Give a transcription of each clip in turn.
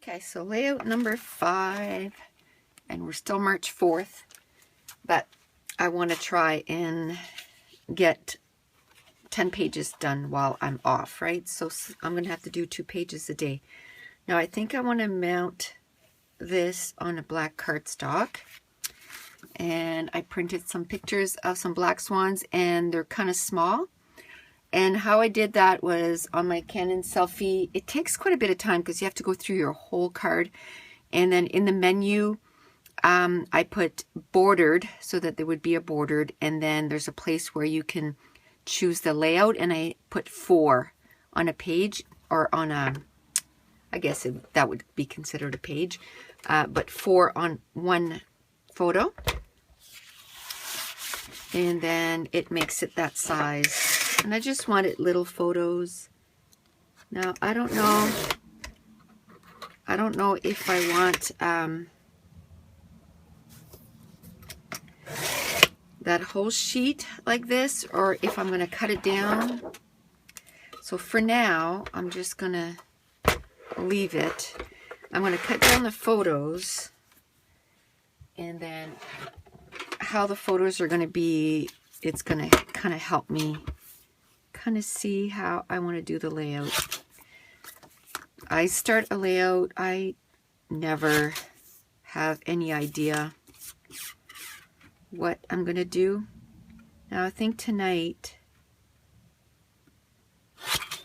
Okay, so layout number 5, and we're still March 4th, but I want to try and get 10 pages done while I'm off, right? So I'm going to have to do 2 pages a day. Now I think I want to mount this on a black cardstock, and I printed some pictures of some black swans, and they're kind of small. And how I did that was on my Canon selfie. It takes quite a bit of time because you have to go through your whole card. And then in the menu, I put bordered so that there would be a bordered. And then there's a place where you can choose the layout. And I put 4 on a page, or on a, I guess that would be considered a page. But 4 on one photo. And then it makes it that size. And I just wanted little photos. Now, I don't know if I want that whole sheet like this, or if I'm going to cut it down. So for now, I'm just going to leave it. I'm going to cut down the photos, and then how the photos are going to be, it's going to kind of help me kind of see how I want to do the layout. I start a layout, I never have any idea what I'm going to do. Now I think tonight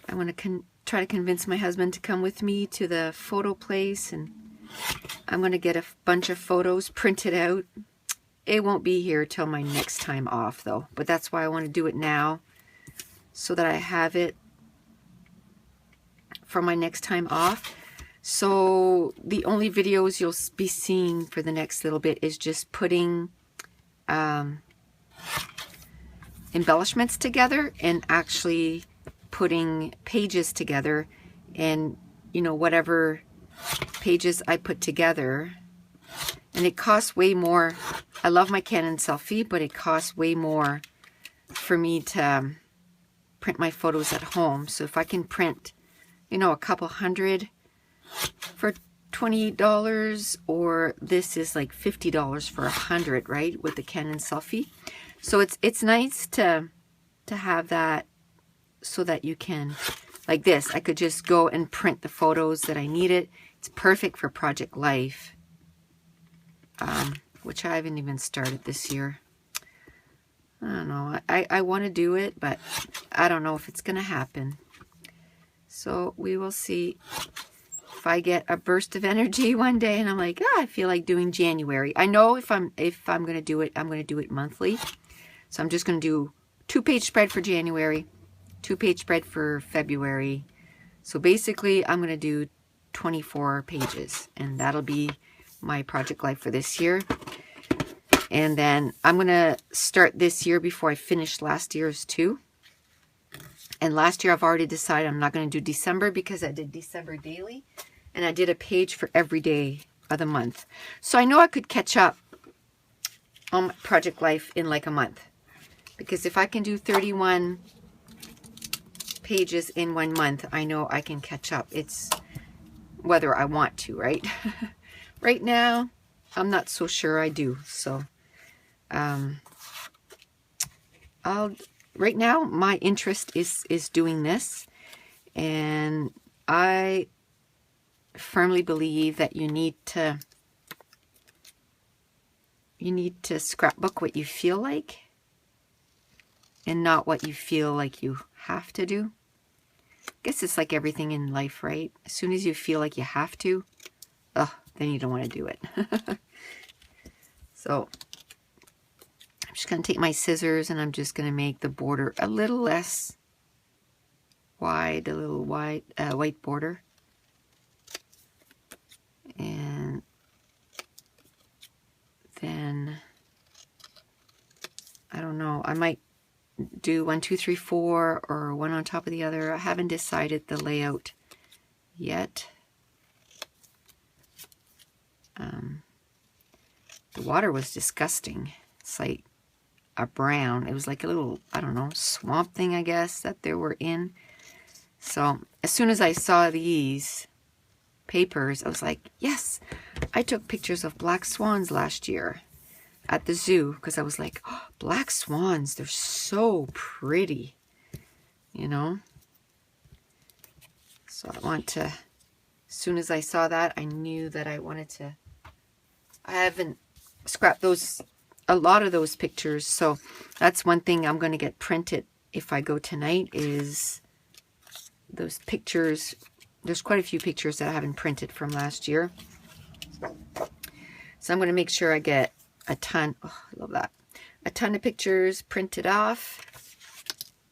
I want to try to convince my husband to come with me to the photo place, and I'm going to get a bunch of photos printed out. It won't be here till my next time off though, but that's why I want to do it now, so that I have it for my next time off. So the only videos you'll be seeing for the next little bit is just putting embellishments together and actually putting pages together, and you know, whatever pages I put together. And it costs way more. I love my Canon selfie, but it costs way more for me to print my photos at home. So if I can print, you know, a couple hundred for $28, or this is like $50 for 100, right, with the Canon selfie. So it's nice to have that, so that you can, like this, I could just go and print the photos that I needed. It's perfect for Project Life, which I haven't even started this year. I don't know. I want to do it, but I don't know if it's going to happen. So we will see if I get a burst of energy one day and I'm like, I feel like doing January. I know if I'm going to do it, I'm going to do it monthly. So I'm just going to do 2-page spread for January, 2-page spread for February. So basically I'm going to do 24 pages, and that'll be my Project Life for this year. And then I'm going to start this year before I finish last year's too. And last year I've already decided I'm not going to do December, because I did December daily. And I did a page for every day of the month. So I know I could catch up on Project Life in like a month. Because if I can do 31 pages in 1 month, I know I can catch up. It's whether I want to, right? Right now, I'm not so sure I do. So right now my interest is doing this, and I firmly believe that you need to scrapbook what you feel like, and not what you feel like you have to do. I guess it's like everything in life, right? As soon as you feel like you have to, then you don't want to do it. So I'm just going to take my scissors, and I'm just going to make the border a little less wide, a little wide, white border. And then, I don't know, I might do 1, 2, 3, 4, or one on top of the other. I haven't decided the layout yet. The water was disgusting. It's like a brown. It was like a little, I don't know, swamp thing, I guess, that they were in. So as soon as I saw these, papers, I was like, yes, I took pictures of black swans last year at the zoo, because I was like, oh, black swans, they're so pretty, you know. So I want to, as soon as I saw that, I knew that I wanted to, I haven't scrapped those, a lot of those pictures, so that's one thing I'm going to get printed if I go tonight, is those pictures. There's quite a few pictures that I haven't printed from last year. So I'm going to make sure I get a ton, oh, I love that, a ton of pictures printed off,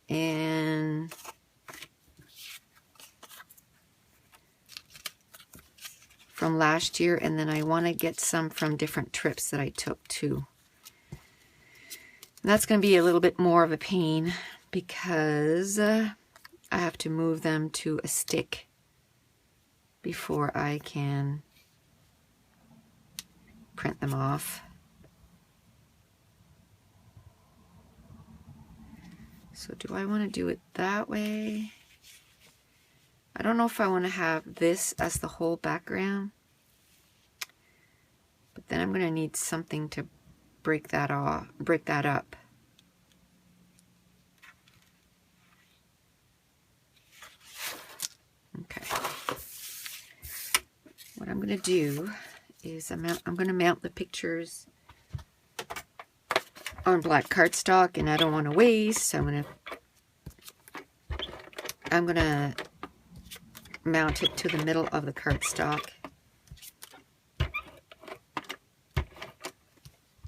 and from last year, and then I want to get some from different trips that I took too. And that's going to be a little bit more of a pain, because I have to move them to a stick before I can print them off. So do I want to do it that way? I don't know if I want to have this as the whole background, but then I'm going to need something to break that off, break that up. Okay. What I'm going to do is I'm going to mount the pictures on black cardstock, and I don't want to waste, so I'm going to mount it to the middle of the cardstock.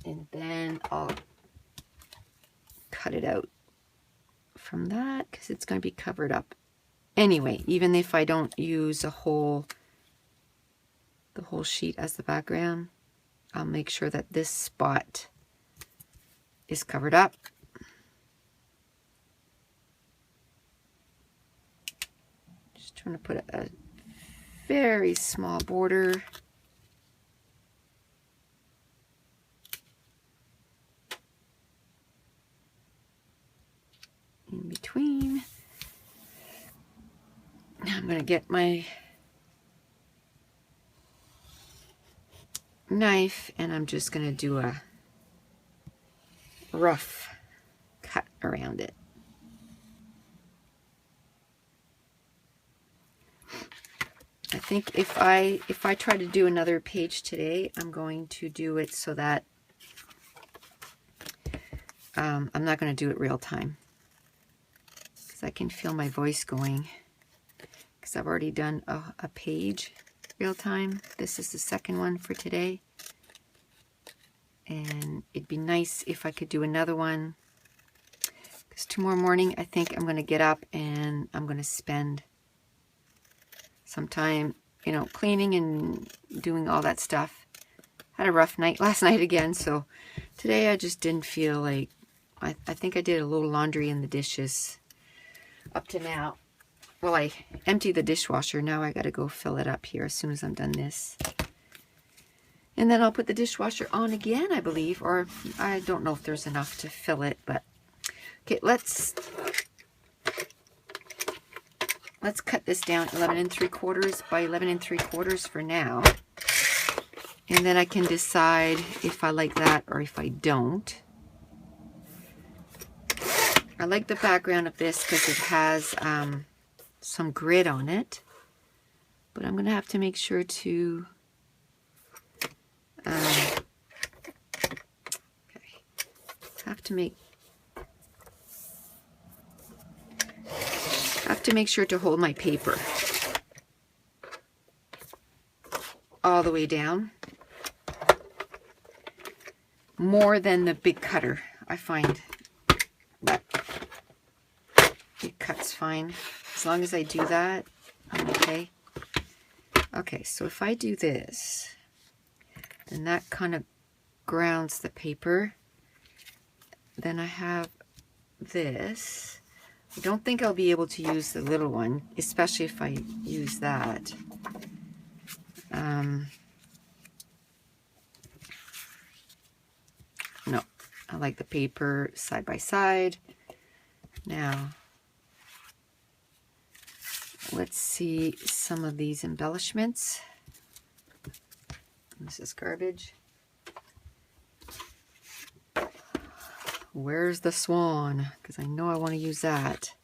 And then I'll cut it out from that, because it's going to be covered up anyway. Even if I don't use the whole sheet as the background, I'll make sure that this spot is covered up. Just trying to put a very small border. In between. Now I'm going to get my knife, and I'm just going to do a rough cut around it. I think if I try to do another page today, I'm going to do it so that I'm not going to do it real time, because I can feel my voice going, because I've already done a page real time. This is the second one for today, and it'd be nice if I could do another one, because tomorrow morning I think I'm going to get up and I'm going to spend some time, you know, cleaning and doing all that stuff. Had a rough night last night again, so today I just didn't feel like, I think I did a little laundry in the dishes up to now. Well, I emptied the dishwasher. Now I got to go fill it up here as soon as I'm done this. And then I'll put the dishwasher on again, I believe, or I don't know if there's enough to fill it, but okay, let's cut this down 11 3/4 by 11 3/4 for now. And then I can decide if I like that or if I don't. I like the background of this because it has some grid on it, but I'm going to have to make sure to have to make sure to hold my paper all the way down, more than the big cutter. I find that it cuts fine. As long as I do that, I'm okay. Okay, so if I do this, then that kind of grounds the paper. Then I have this. I don't think I'll be able to use the little one, especially if I use that. No, I like the paper side by side. Now, let's see some of these embellishments. This is garbage. Where's the swan? Because I know I want to use that.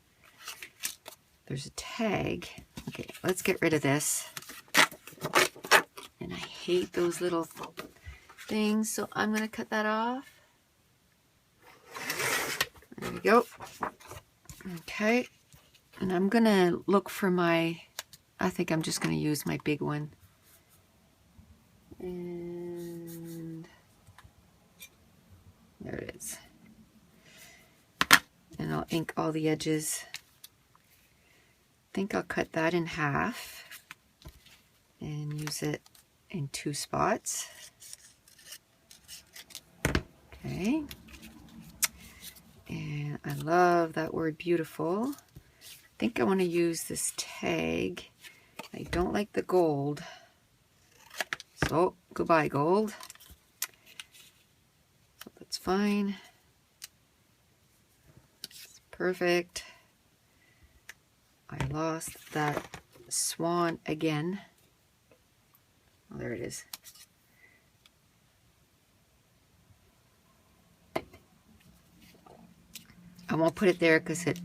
There's a tag. Okay, let's get rid of this. And I hate those little things, so I'm going to cut that off. There we go. Okay. And I'm going to look for my, I think I'm just going to use my big one. And there it is. And I'll ink all the edges. I think I'll cut that in half and use it in 2 spots. Okay. And I love that word beautiful. I think I want to use this tag. I don't like the gold. So, goodbye gold. So that's fine. It's perfect. I lost that swan again. Oh, there it is. I won't put it there because it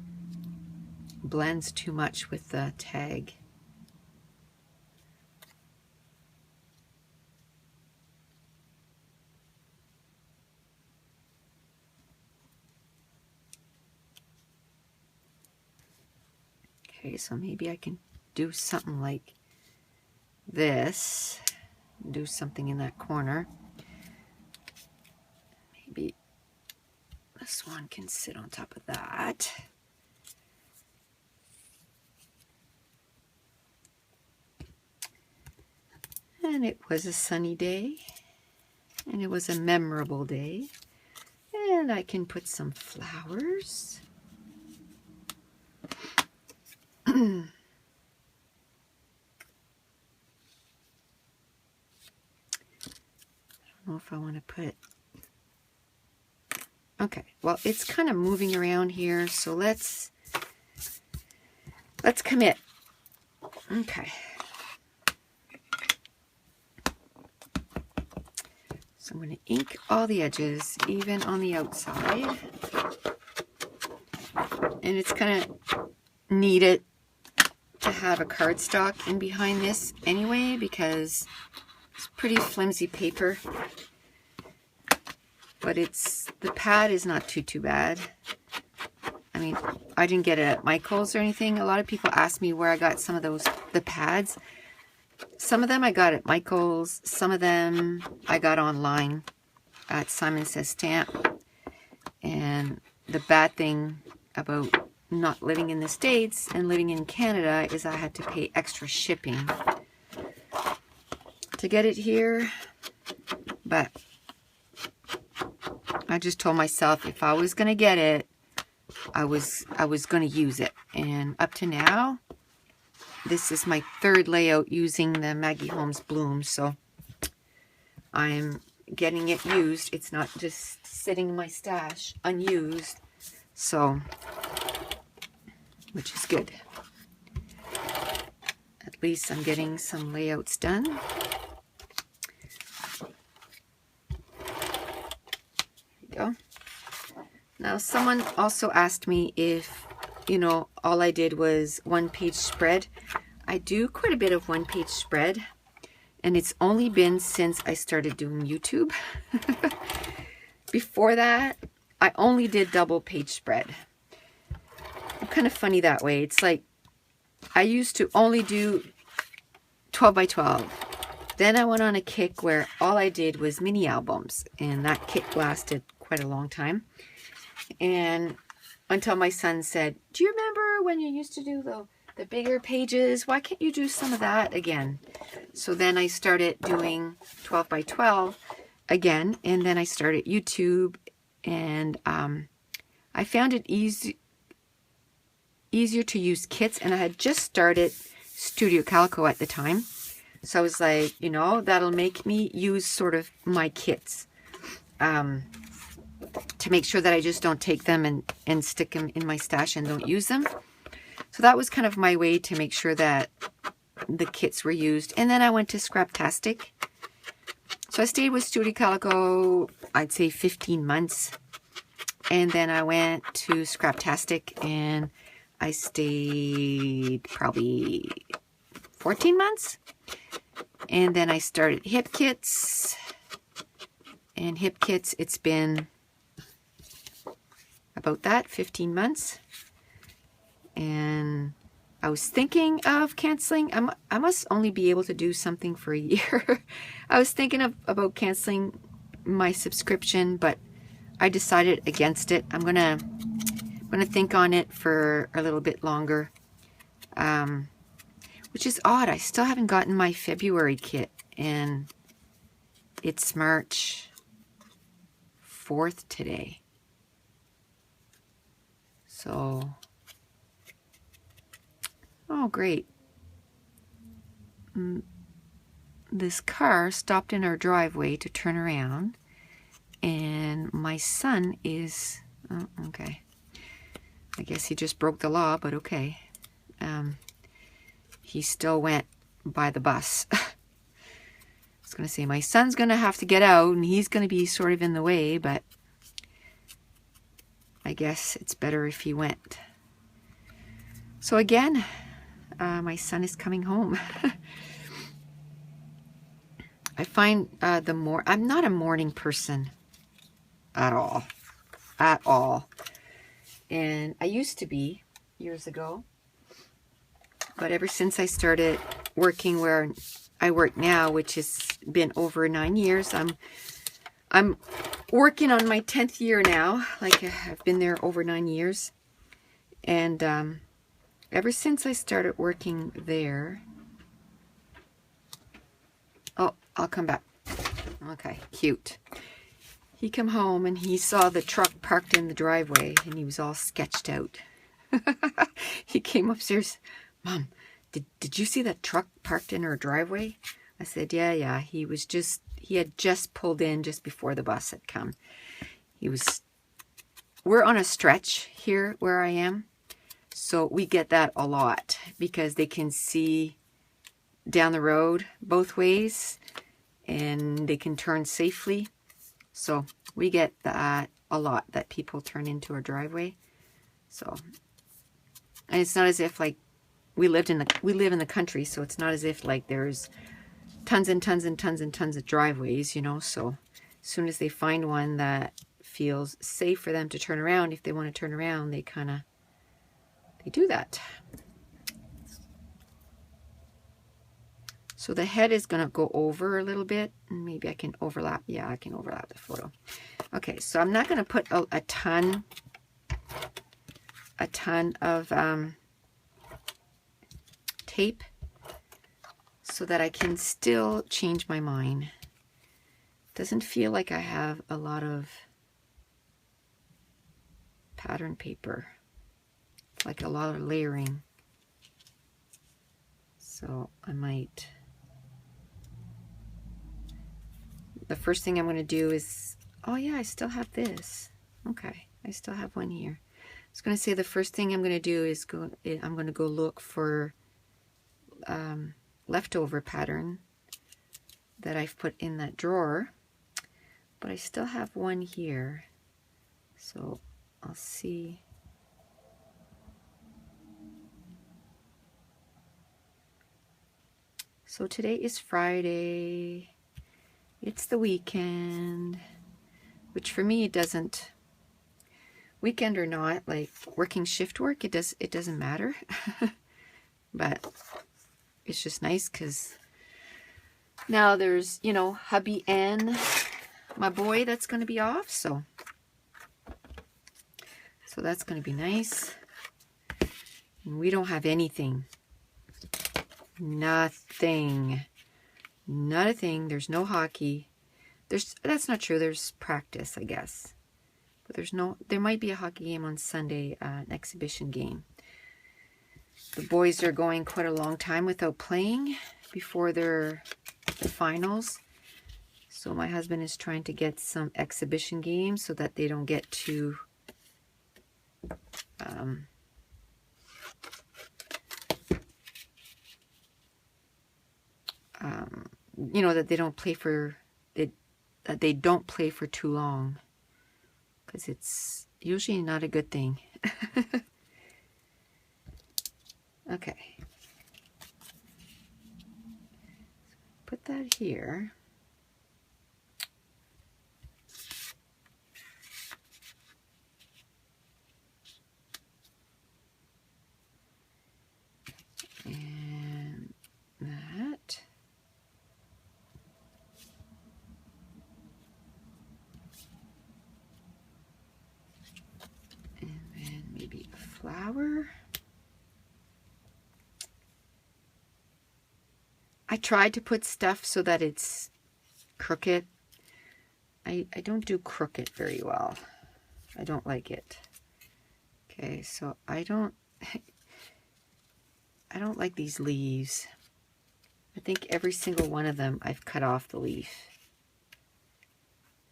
blends too much with the tag. Okay, so maybe I can do something like this. Do something in that corner. Maybe the swan can sit on top of that. And it was a sunny day. And it was a memorable day. And I can put some flowers. I don't know if I want to put... Okay, well, it's kind of moving around here, so let's commit. Okay. So I'm going to ink all the edges, even on the outside. And it's kind of needed to have a cardstock in behind this anyway, because it's pretty flimsy paper. But the pad is not too bad. I mean, I didn't get it at Michael's or anything. A lot of people ask me where I got some of the pads. Some of them I got at Michael's. Some of them I got online at Simon Says Stamp. And the bad thing about not living in the States and living in Canada is I had to pay extra shipping to get it here. But I just told myself if I was going to get it, I was going to use it. And up to now, this is my 3rd layout using the Maggie Holmes Bloom. So I'm getting it used. It's not just sitting in my stash unused. So, which is good. At least I'm getting some layouts done. Go. Now someone also asked me if, you know, all I did was 1-page spread. I do quite a bit of 1-page spread, and it's only been since I started doing YouTube. Before that, I only did double-page spread. I'm kind of funny that way. It's like I used to only do 12 by 12. Then I went on a kick where all I did was mini albums, and that kick lasted quite a long time. And until my son said, do you remember when you used to do the bigger pages? Why can't you do some of that again? So then I started doing 12 by 12 again, and then I started YouTube, and I found it easier to use kits, and I had just started Studio Calico at the time. So I was like, you know, that'll make me use sort of my kits. To make sure that I just don't take them and stick them in my stash and don't use them. So that was kind of my way to make sure that the kits were used. And then I went to Scraptastic. So I stayed with Studio Calico, I'd say 15 months. And then I went to Scraptastic and I stayed probably 14 months. And then I started Hip Kits. And Hip Kits, it's been about that, 15 months. And I was thinking of canceling. I must only be able to do something for a year. I was thinking about canceling my subscription, but I decided against it. I'm gonna think on it for a little bit longer, which is odd. I still haven't gotten my February kit, and it's March 4th today. So, oh great. This car stopped in our driveway to turn around, and my son is, oh, okay. I guess he just broke the law, but okay. He still went by the bus. I was going to say, my son's going to have to get out, and he's going to be sort of in the way, but I guess it's better if he went. So again, my son is coming home. I find I'm not a morning person at all. And I used to be years ago, but ever since I started working where I work now, which has been over 9 years, I'm working on my 10th year now. Like, I've been there over 9 years, and ever since I started working there, oh, I'll come back. Okay, cute. He come home and he saw the truck parked in the driveway, and he was all sketched out. He came upstairs. Mom, did you see that truck parked in our driveway? I said, yeah. He had just pulled in just before the bus had come. We're on a stretch here where I am, so we get that a lot because they can see down the road both ways and they can turn safely. So we get that a lot, that people turn into our driveway. So, and it's not as if like we live in the country, so it's not as if like there's tons and tons and tons and tons of driveways, you know. So as soon as they find one that feels safe for them to turn around, if they want to turn around, they do that. So the head is going to go over a little bit, and maybe I can overlap. Yeah, I can overlap the photo. Okay, so I'm not going to put a ton of tape so that I can still change my mind. Doesn't feel like I have a lot of pattern paper, like a lot of layering. So I might... The first thing I'm going to do is, oh yeah, I still have this. Okay, I still have one here. I was going to say the first thing I'm going to do is I'm going to go look for leftover pattern that I've put in that drawer. But I still have one here. So I'll see. So today is Friday. It's the weekend, which for me it doesn't, weekend or not, like working shift work, it doesn't matter. But it's just nice because now there's, you know, hubby and my boy that's going to be off, so that's going to be nice. And we don't have anything. Nothing. Not a thing. There's no hockey. That's not true. There's practice, I guess. But there might be a hockey game on Sunday, an exhibition game. The boys are going quite a long time without playing before the finals. So my husband is trying to get some exhibition games so that they don't get too you know, that they don't play for it, that they don't play for too long, because it's usually not a good thing. Okay. Put that here. And that. And then maybe a flower. I tried to put stuff so that it's crooked. I don't do crooked very well. I don't like it. Okay, so I don't like these leaves. I think every single one of them I've cut off the leaf.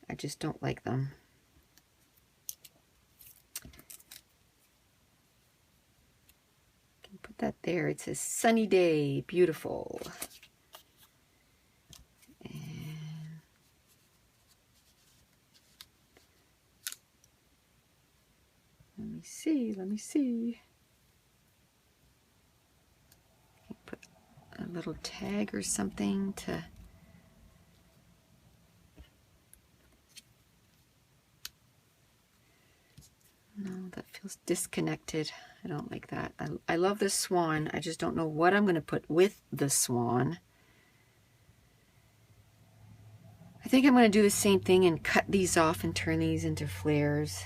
I just don't like them. Can put that there. It says sunny day, beautiful. And let me see. Put a little tag or something to... No, that feels disconnected. I don't like that. I love the swan. I just don't know what I'm going to put with the swan. I think I'm going to do the same thing and cut these off and turn these into flares.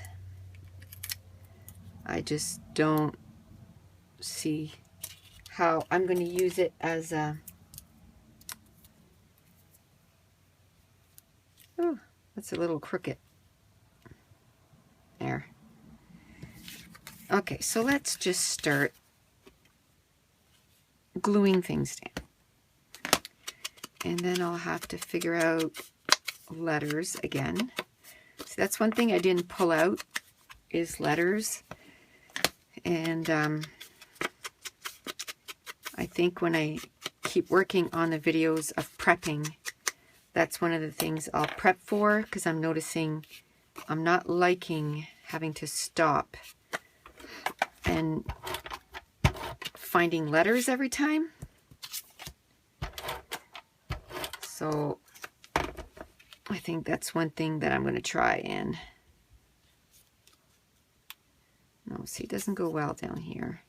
I just don't see how I'm going to use it as a... Oh, that's a little crooked. There. Okay, so let's just start gluing things down. And then I'll have to figure out letters again. So that's one thing I didn't pull out, is letters. And I think when I keep working on the videos of prepping, that's one of the things I'll prep for, because I'm noticing I'm not liking having to stop and finding letters every time. So I think that's one thing that I'm going to try. And no, see, it doesn't go well down here.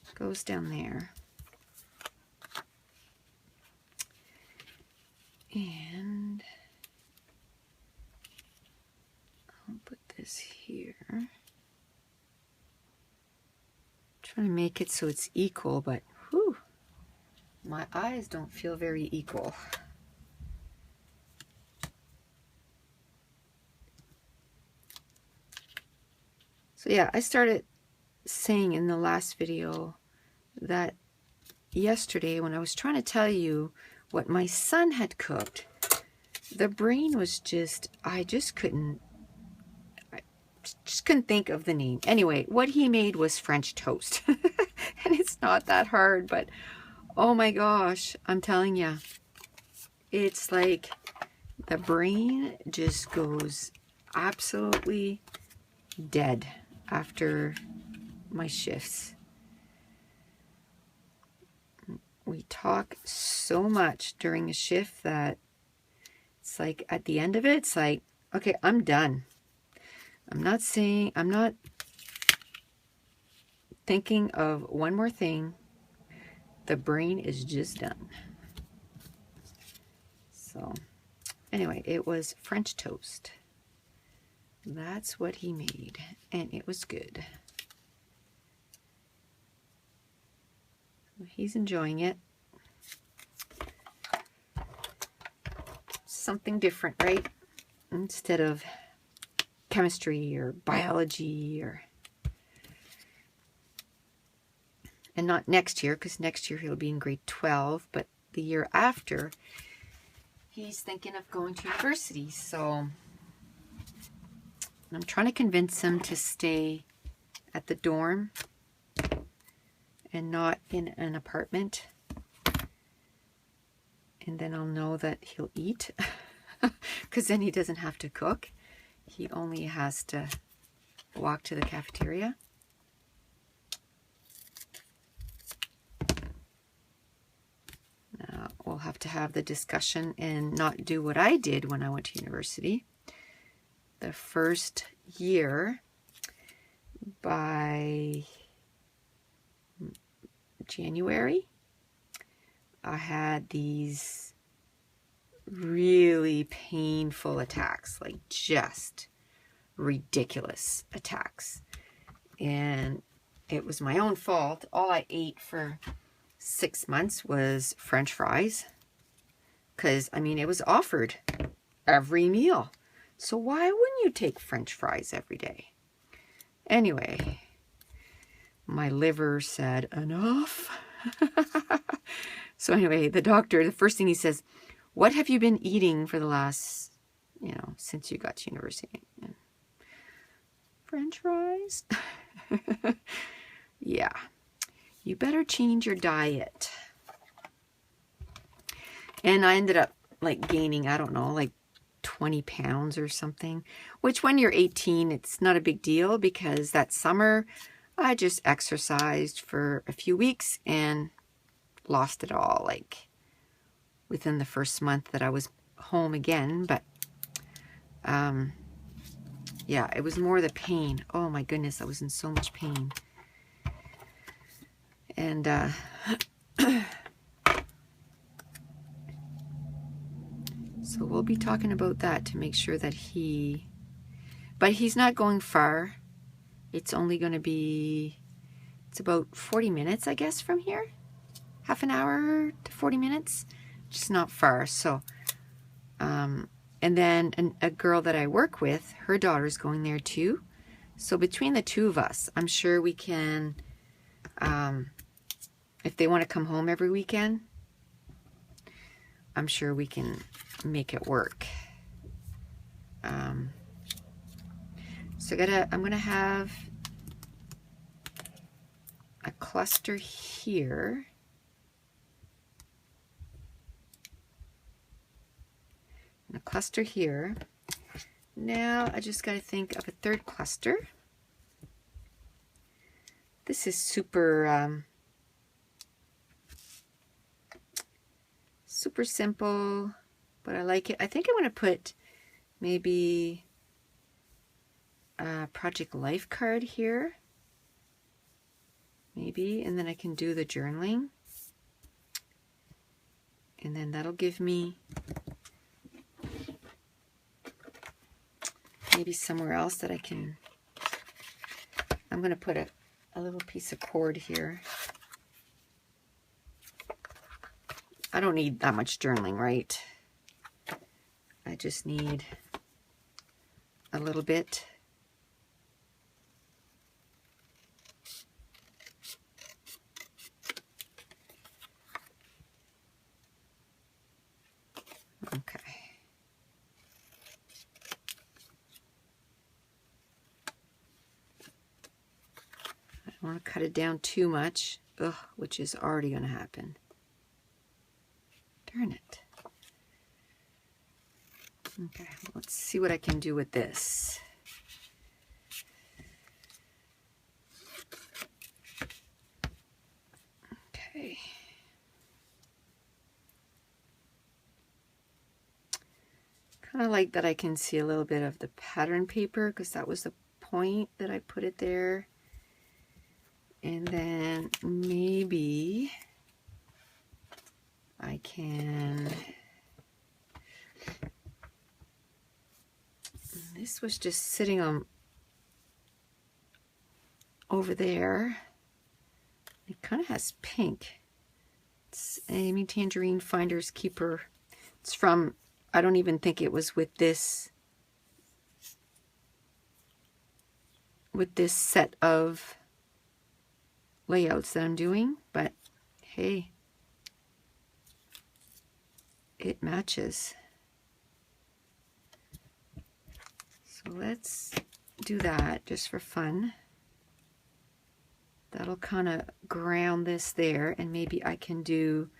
It goes down there. And I'll put this here. Trying to make it so it's equal, but whew, my eyes don't feel very equal. So yeah, I started saying in the last video that yesterday when I was trying to tell you what my son had cooked, the brain was just, I just couldn't think of the name. Anyway, what he made was French toast. And it's not that hard, but oh my gosh, I'm telling you, it's like the brain just goes absolutely dead after my shifts. We talk so much during a shift that it's like at the end of it, it's like, okay, I'm done. I'm not thinking of one more thing. The brain is just done. So anyway, it was French toast. That's what he made, and it was good. He's enjoying it. Something different, right? Instead of chemistry or biology, or... And not next year, because next year he'll be in grade 12, but the year after, he's thinking of going to university. So I'm trying to convince him to stay at the dorm and not in an apartment. and then I'll know that he'll eat, because then he doesn't have to cook. He only has to walk to the cafeteria. Now we'll have to have the discussion and not do what I did when I went to university. The first year, by January, I had these really painful attacks, like just ridiculous attacks. And it was my own fault. All I ate for 6 months was French fries. Because, I mean, it was offered every meal. So why wouldn't you take French fries every day? Anyway, my liver said enough. So anyway, the doctor, the first thing he says, what have you been eating for the last, since you got to university? French fries? Yeah. You better change your diet. And I ended up like gaining, I don't know, like 20 pounds or something, which when you're 18, it's not a big deal, because that summer I just exercised for a few weeks and lost it all, like within the first month that I was home again. But yeah, it was more the pain. Oh my goodness, I was in so much pain. And so we'll be talking about that to make sure that but he's not going far. It's only going to be, it's about 40 minutes, I guess, from here. Half an hour to 40 minutes. Just not far. So, and then a girl that I work with, her daughter's going there too. So between the two of us, I'm sure we can, if they want to come home every weekend, I'm sure we can make it work. So I'm gonna have a cluster here. And a cluster here. Now I just gotta think of a third cluster. This is super super simple, but I like it. I think I'm gonna put maybe a Project Life card here, maybe, and then I can do the journaling, and then that'll give me maybe somewhere else that I can. I'm going to put a little piece of cord here. I don't need that much journaling, right? I just need a little bit. Okay. I don't want to cut it down too much, which is already going to happen. Darn it. Okay, let's see what I can do with this. Okay. Kind of like that I can see a little bit of the pattern paper, because that was the point that I put it there. And then maybe I can, this was just sitting on over there. It kind of has pink. It's Amy Tangerine Finder's Keeper. It's from, I don't even think it was with this set of layouts that I'm doing, but hey, it matches. So let's do that just for fun. That'll kind of ground this there, and maybe I can do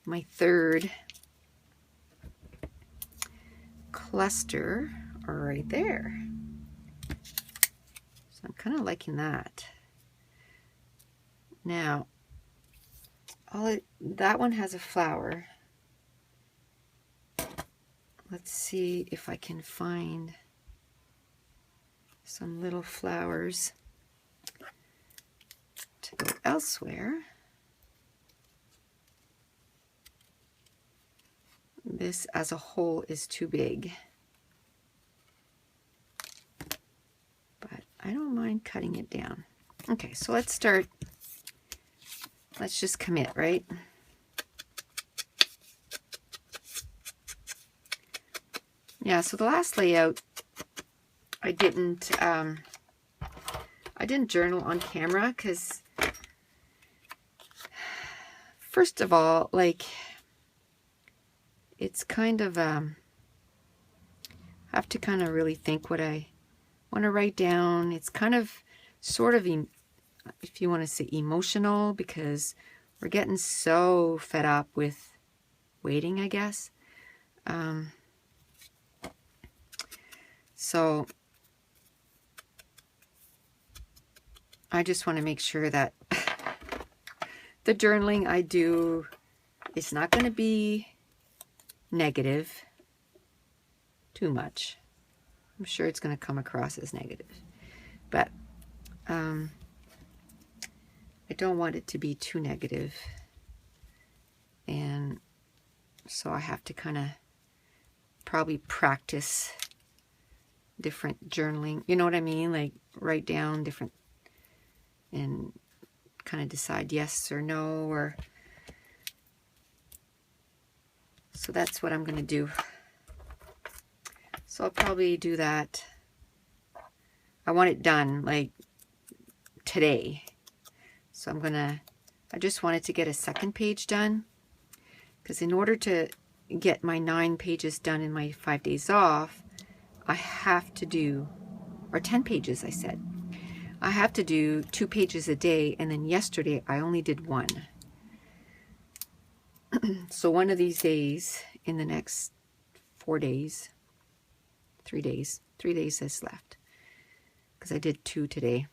my third cluster are right there. So I'm kind of liking that. Now, that one has a flower. Let's see if I can find some little flowers to go elsewhere. This as a whole is too big, but I don't mind cutting it down. Okay, so let's start. Let's just commit, right? Yeah, so the last layout, I didn't journal on camera because, first of all, like, it's kind of, I have to kind of really think what I want to write down. It's kind of, sort of, if you want to say emotional, because we're getting so fed up with waiting, I guess. So I just want to make sure that the journaling I do is not going to be negative too much. I'm sure it's going to come across as negative, but I don't want it to be too negative, and so I have to kind of probably practice different journaling, you know what I mean, like write down different and kind of decide yes or no, or so that's what I'm going to do. So I'll probably do that. I want it done like today. So I just wanted to get a second page done, because in order to get my 9 pages done in my 5 days off, I have to do, or 10 pages I said, I have to do 2 pages a day, and then yesterday I only did 1. So one of these days, in the next 4 days, 3 days is left, because I did 2 today.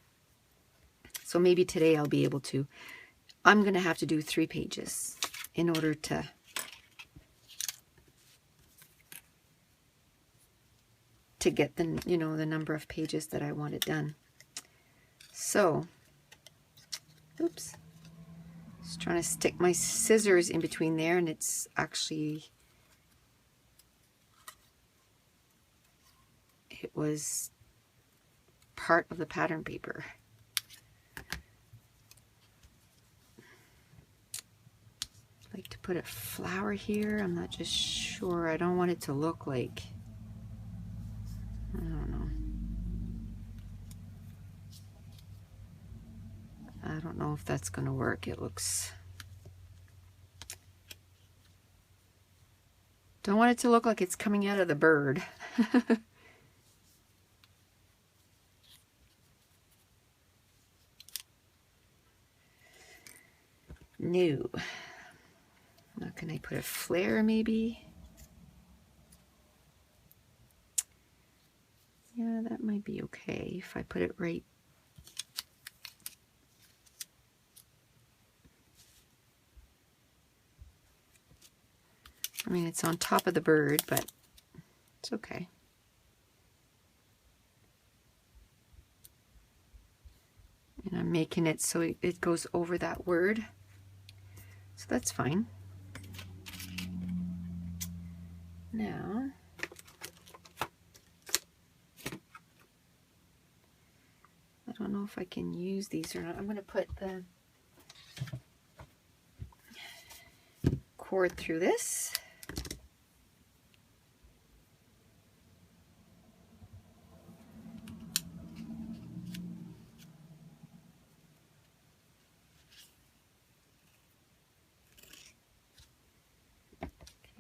So maybe today I'll be able to, I'm going to have to do 3 pages in order to get the, you know, the number of pages that I want it done. So, oops, just trying to stick my scissors in between there, and it's actually, it was part of the pattern paper. I'd like to put a flower here. I'm not just sure. I don't want it to look like, I don't know. I don't know if that's going to work. It looks, don't want it to look like it's coming out of the bird. No. Now can I put a flare maybe? Yeah, that might be okay if I put it right. I mean, it's on top of the bird, but it's okay. And I'm making it so it goes over that word. So that's fine. Now, I don't know if I can use these or not. I'm going to put the cord through this.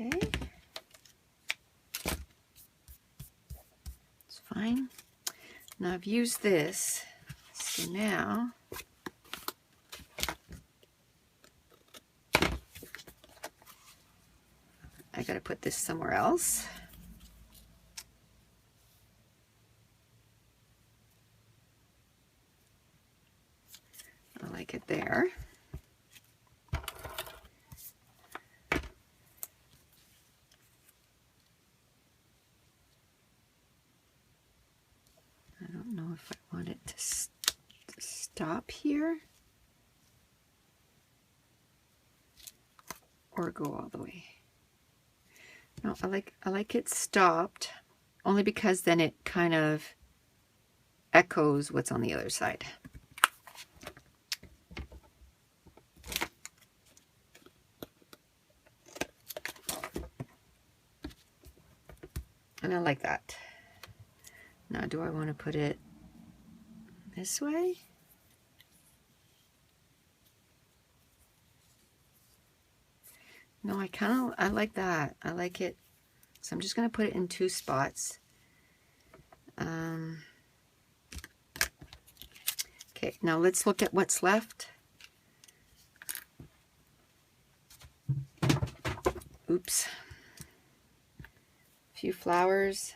Okay. It's fine. Now I've used this, so now I gotta put this somewhere else. I like it there. I don't know if I want it to stop here or go all the way. No, I like it stopped only because then it kind of echoes what's on the other side. And I like that. Now, do I want to put it this way? No, I like that. I like it. So I'm just going to put it in 2 spots. Okay, now let's look at what's left. Oops. A few flowers.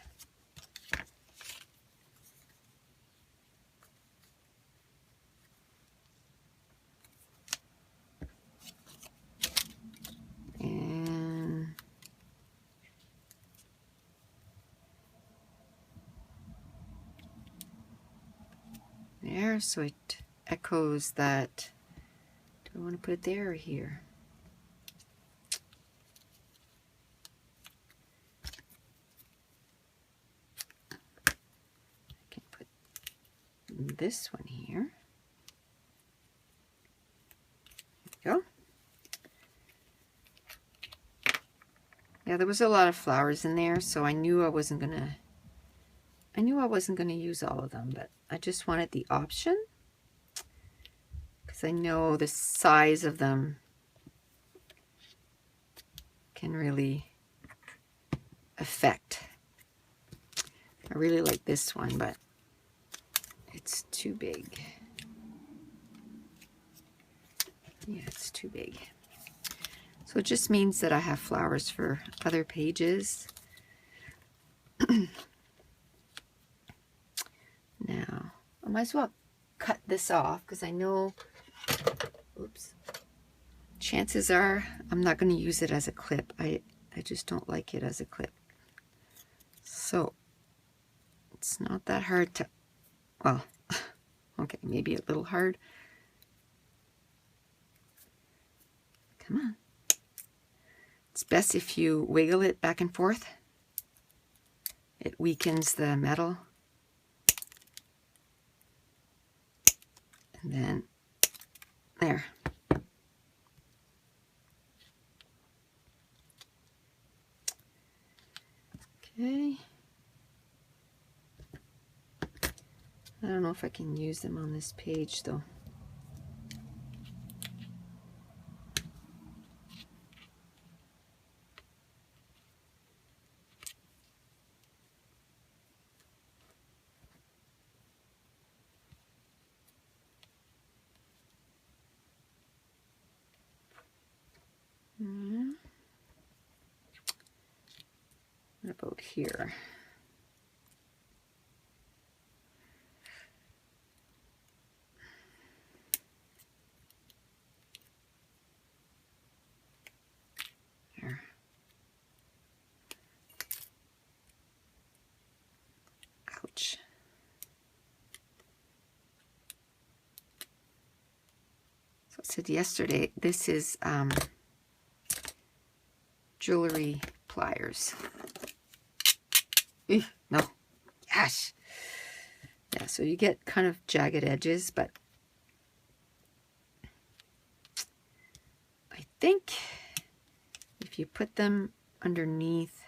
And there, so it echoes that. Do I want to put it there or here? I can put this one here. There we go. Yeah, there was a lot of flowers in there, so I knew I wasn't gonna use all of them, but I just wanted the option because I know the size of them can really affect. I really like this one, but it's too big. Yeah, it's too big. So it just means that I have flowers for other pages. Now, I might as well cut this off because I know, oops, chances are I'm not going to use it as a clip. I just don't like it as a clip. So it's not that hard to, well, okay, maybe a little hard. Come on. It's best if you wiggle it back and forth. It weakens the metal. And then, there. Okay. I don't know if I can use them on this page though. What about here? There. Ouch. So I said yesterday, this is jewelry pliers. Ew, no. Gosh. Yeah, so you get kind of jagged edges, but I think if you put them underneath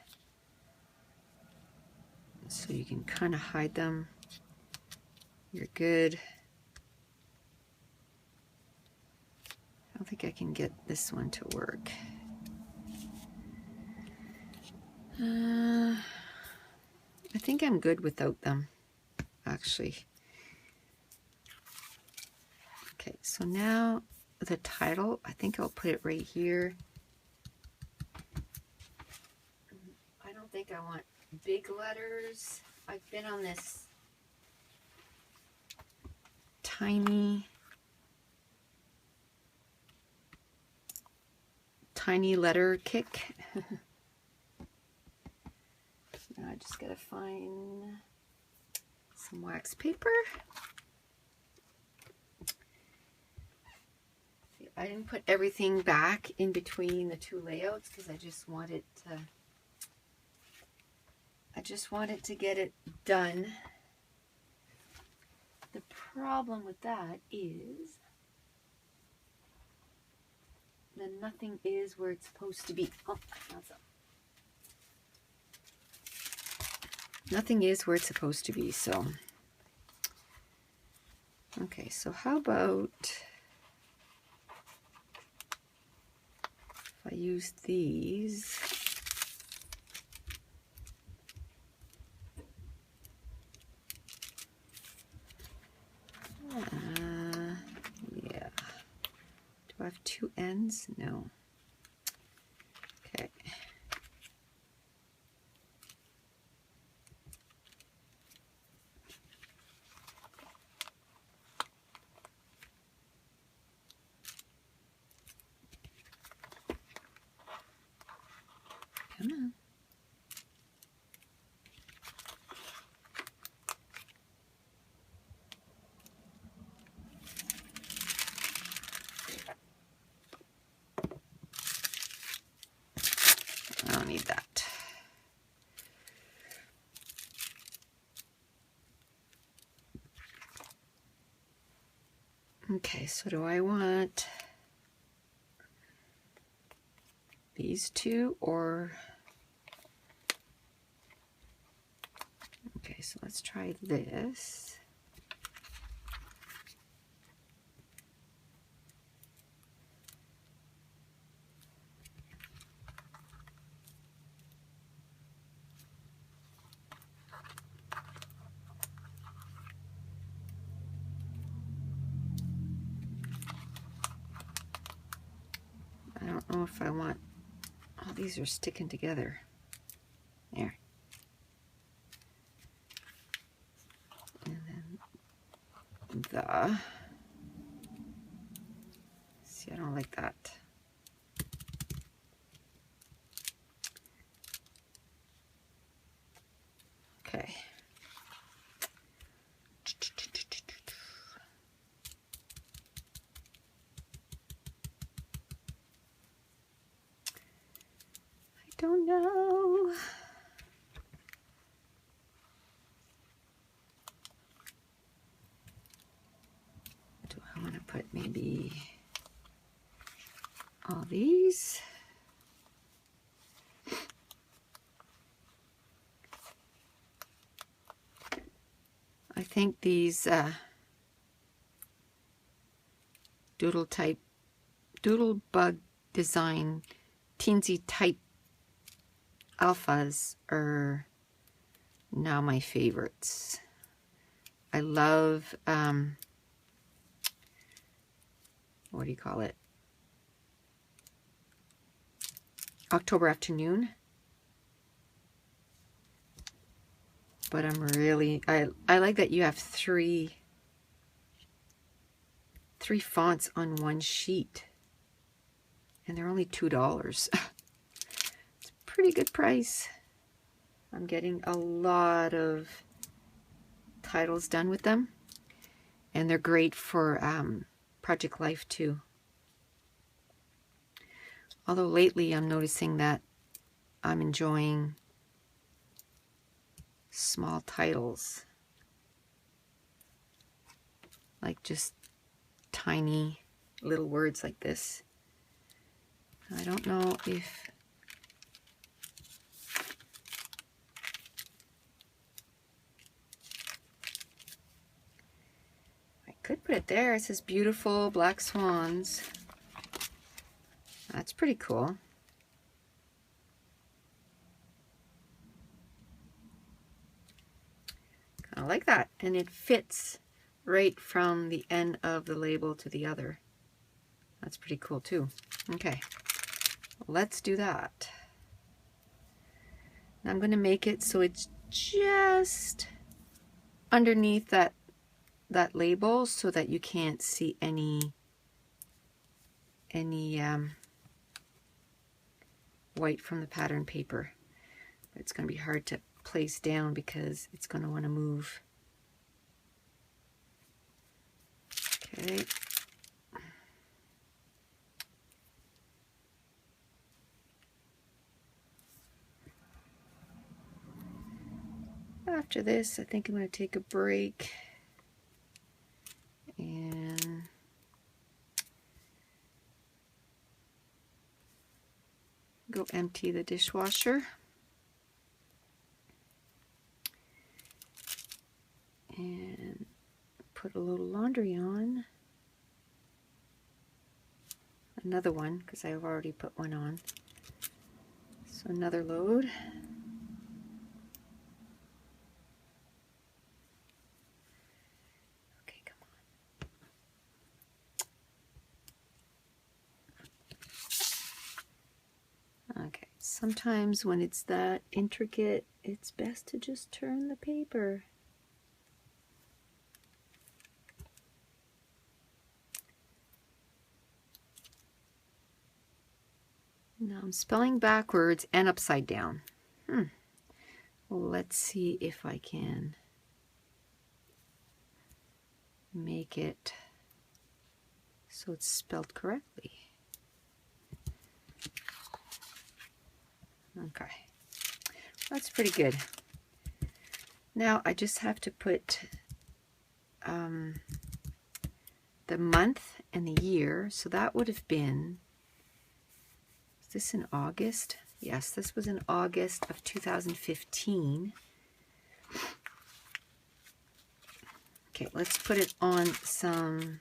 so you can kind of hide them, you're good. I don't think I can get this one to work. I think I'm good without them, actually. Okay, so now the title, I think I'll put it right here. I don't think I want big letters. I've been on this tiny tiny letter kick. Now I just gotta find some wax paper. See, I didn't put everything back in between the two layouts because I just wanted to get it done. The problem with that is then nothing is where it's supposed to be. Oh, I found some. Nothing is where it's supposed to be, so. Okay, so how about if I use these? Yeah. Do I have two ends? No. Okay. Come on. I don't need that. Okay, so do I want these two or... Okay, so let's try this. I don't know if I want... Oh, these are sticking together. There. And then the... See, I don't like that. Okay. I don't know. Do I want to put maybe all these? I think these doodle bug design teensy type alphas are now my favorites. I love what do you call it? October Afternoon. But I'm really, I like that you have three fonts on one sheet. And they're only $2. It's a pretty good price. I'm getting a lot of titles done with them. And they're great for Project Life too. Although lately I'm noticing that I'm enjoying small titles. Like just tiny little words like this. I don't know if I could put it there. It says beautiful black swans. That's pretty cool. I like that, and it fits right from the end of the label to the other. That's pretty cool too. Okay, let's do that. Now I'm going to make it so it's just underneath that label so that you can't see any white from the pattern paper. But it's going to be hard to place down because it's going to want to move. Okay. After this, I think I'm going to take a break and go empty the dishwasher. And put a little laundry on. Another one, because I've already put one on. So another load. Okay, come on. Okay, sometimes when it's that intricate, it's best to just turn the paper. Now I'm spelling backwards and upside down. Well, let's see if I can make it so it's spelled correctly. Okay, that's pretty good. Now I just have to put the month and the year. So that would have been, is this in August? Yes, this was in August of 2015. Okay, let's put it on some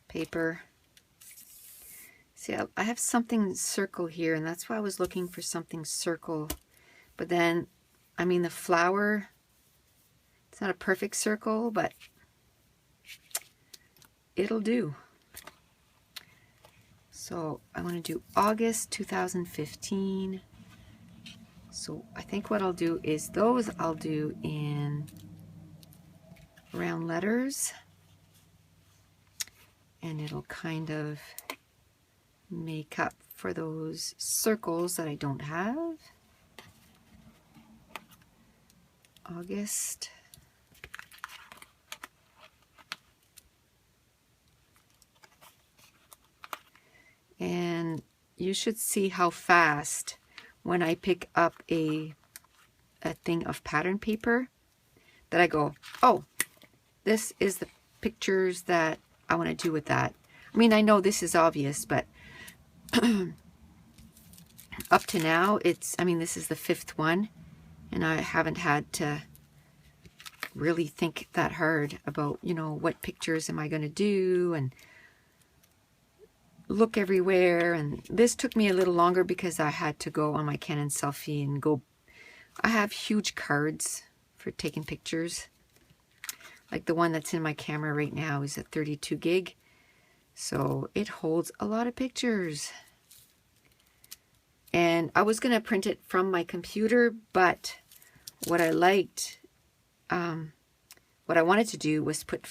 paper. See, I have something circle here, and that's why I was looking for something circle. But then, I mean, the flower, it's not a perfect circle, but it'll do. So I want to do August 2015. So I think what I'll do is those I'll do in round letters, and it'll kind of make up for those circles that I don't have. August. And you should see how fast when I pick up a thing of pattern paper that I go, oh, this is the pictures that I want to do with that. I mean, I know this is obvious, but up to now, I mean, this is the 5th one, and I haven't had to really think that hard about, you know, what pictures am I going to do and look everywhere. And this took me a little longer because I had to go on my Canon selfie and go. I have huge cards for taking pictures. Like the one that's in my camera right now is a 32 gig. So it holds a lot of pictures. And I was going to print it from my computer, but what I liked, what I wanted to do was put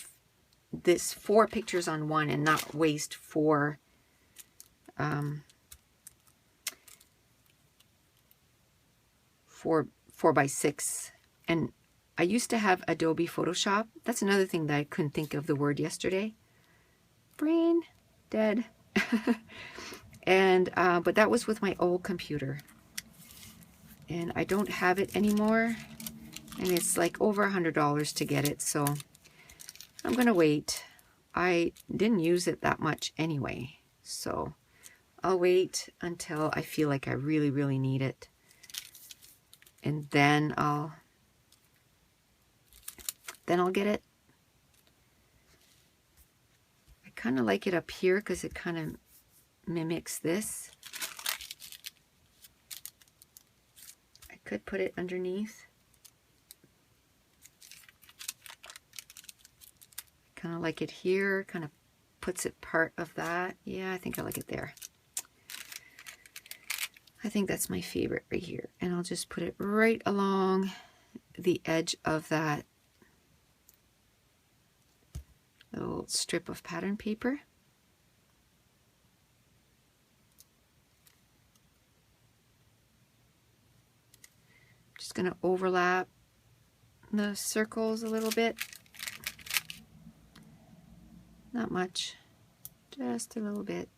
this 4 pictures on one and not waste 4 4x6. And I used to have Adobe Photoshop. That's another thing that I couldn't think of the word yesterday. Brain dead. And but that was with my old computer, and I don't have it anymore, and it's like over $100 to get it, so I'm gonna wait. I didn't use it that much anyway, so I'll wait until I feel like I really need it, and then I'll get it. I kind of like it up here because it kind of mimics this. I could put it underneath. Kind of like it here, kind of puts it part of that. Yeah, I think I like it there. I think that's my favorite right here. And I'll just put it right along the edge of that little strip of pattern paper. going to overlap the circles a little bit. Not much, just a little bit.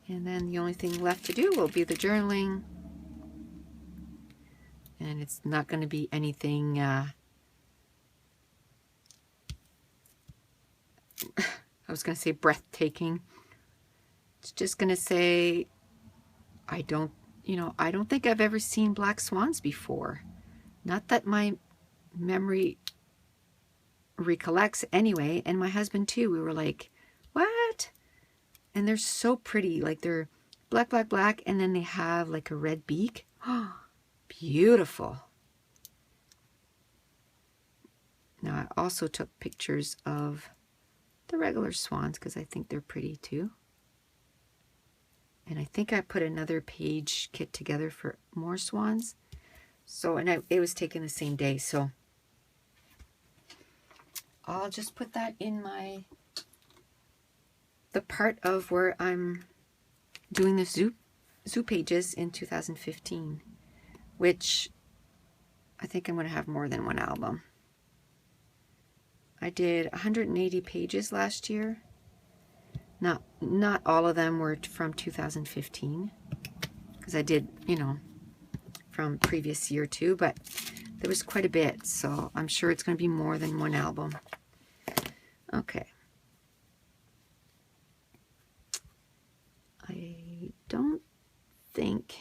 And then the only thing left to do will be the journaling. And it's not going to be anything I was going to say breathtaking. It's just going to say, I don't think I've ever seen black swans before. Not that my memory recollects anyway. And my husband too. We were like, what? And they're so pretty. Like they're black, black, black. And then they have like a red beak. Oh, beautiful. Now I also took pictures of the regular swans because I think they're pretty too. And I think I put another page kit together for more swans. So, and it was taken the same day. So I'll just put that in the part of where I'm doing the zoo pages in 2015, which I think I'm going to have more than one album. I did 180 pages last year. Not all of them were from 2015, because I did, from previous year too, but there was quite a bit, so I'm sure it's going to be more than one album. Okay. I don't think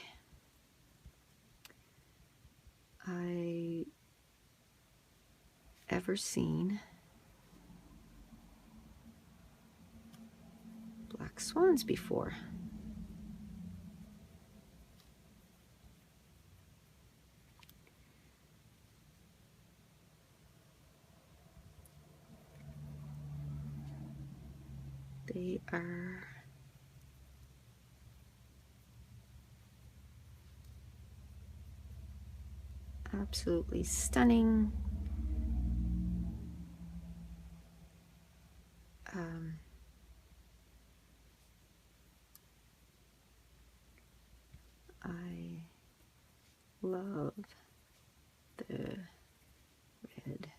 I ever seen black swans before. They are absolutely stunning. I love the red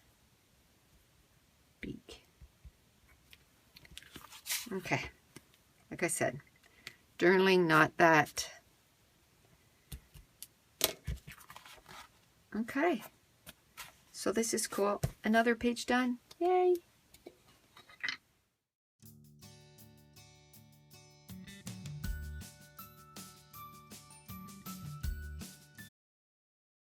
beak. Okay, like I said, journaling, not that. Okay, so this is cool. Another page done. Yay!